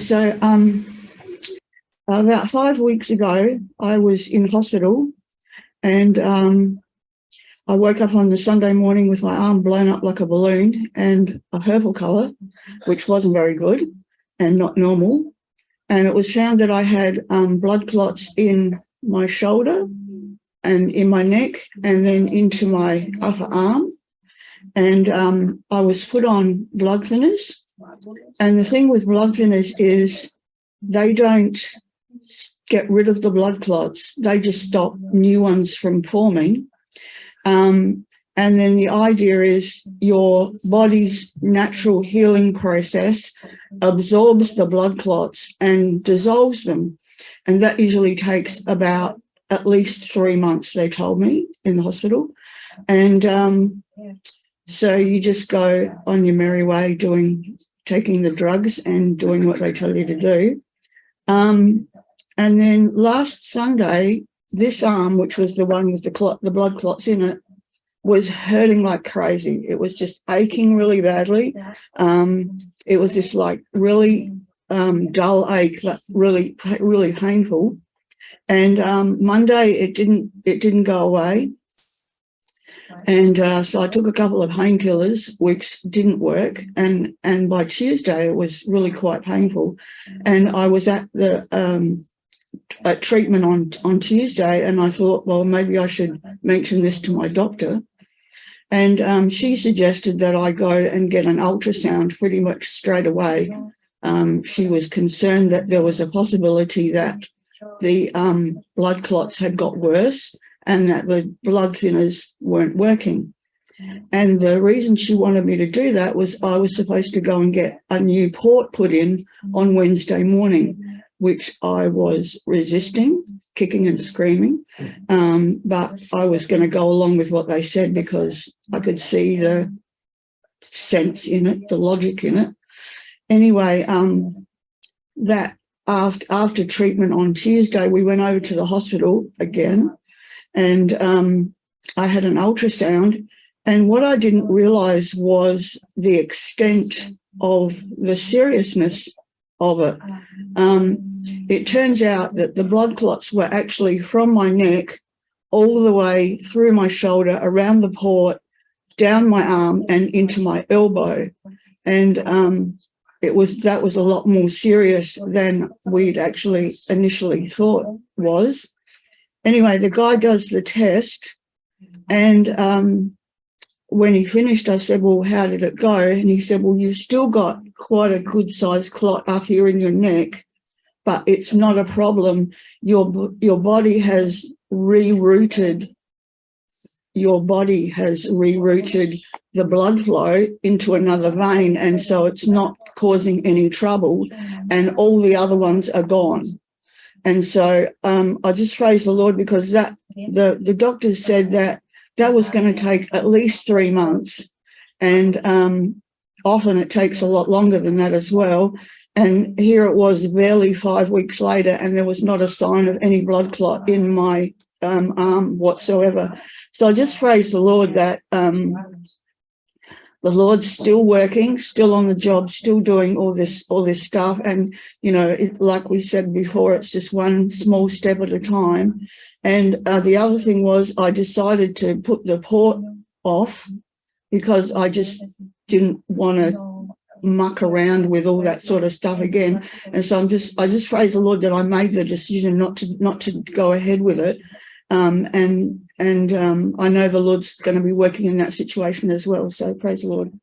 so about 5 weeks ago, I was in hospital, and I woke up on the Sunday morning with my arm blown up like a balloon and a purple colour, which wasn't very good and not normal. And it was found that I had blood clots in my shoulder and in my neck and then into my upper arm. And I was put on blood thinners. And the thing with blood thinners is they don't get rid of the blood clots. They just stop new ones from forming. And then the idea is your body's natural healing process absorbs the blood clots and dissolves them. And that usually takes about at least 3 months, they told me, in the hospital. And so you just go on your merry way taking the drugs and doing what they tell you to do. And then last Sunday, this arm, which was the one with the blood clots in it, was hurting like crazy. It was just aching really badly. It was just like really dull ache, like really, really painful. And Monday it didn't go away. And so I took a couple of painkillers, which didn't work. And by Tuesday, it was really quite painful. And I was at the treatment on Tuesday, and I thought, well, maybe I should mention this to my doctor. And she suggested that I go and get an ultrasound pretty much straight away. She was concerned that there was a possibility that the blood clots had got worse and that the blood thinners weren't working. And the reason she wanted me to do that was I was supposed to go and get a new port put in on Wednesday morning, which I was resisting, kicking and screaming. But I was going to go along with what they said because I could see the sense in it, the logic in it. Anyway, that after treatment on Tuesday, we went over to the hospital again, and I had an ultrasound. And what I didn't realise was the extent of the seriousness of it. It turns out that the blood clots were actually from my neck all the way through my shoulder, around the port, down my arm and into my elbow. And that was a lot more serious than we'd actually initially thought was. Anyway, the guy does the test, and when he finished, I said, well, how did it go? And he said, well, you've still got quite a good-sized clot up here in your neck, but it's not a problem. Your body has rerouted. Your body has rerouted the blood flow into another vein, and so it's not causing any trouble, and all the other ones are gone. And so I just praise the Lord, because the doctors said that was going to take at least 3 months, and often it takes a lot longer than that as well. And here it was barely 5 weeks later, and there was not a sign of any blood clot in my arm whatsoever. So I just praise the Lord that the Lord's still working, still on the job, still doing all this stuff. And, like we said before, it's just one small step at a time. And the other thing was I decided to put the port off because I just didn't want to muck around with all that sort of stuff again. And so I just praise the Lord that I made the decision not to go ahead with it. And I know the Lord's going to be working in that situation as well. So praise the Lord.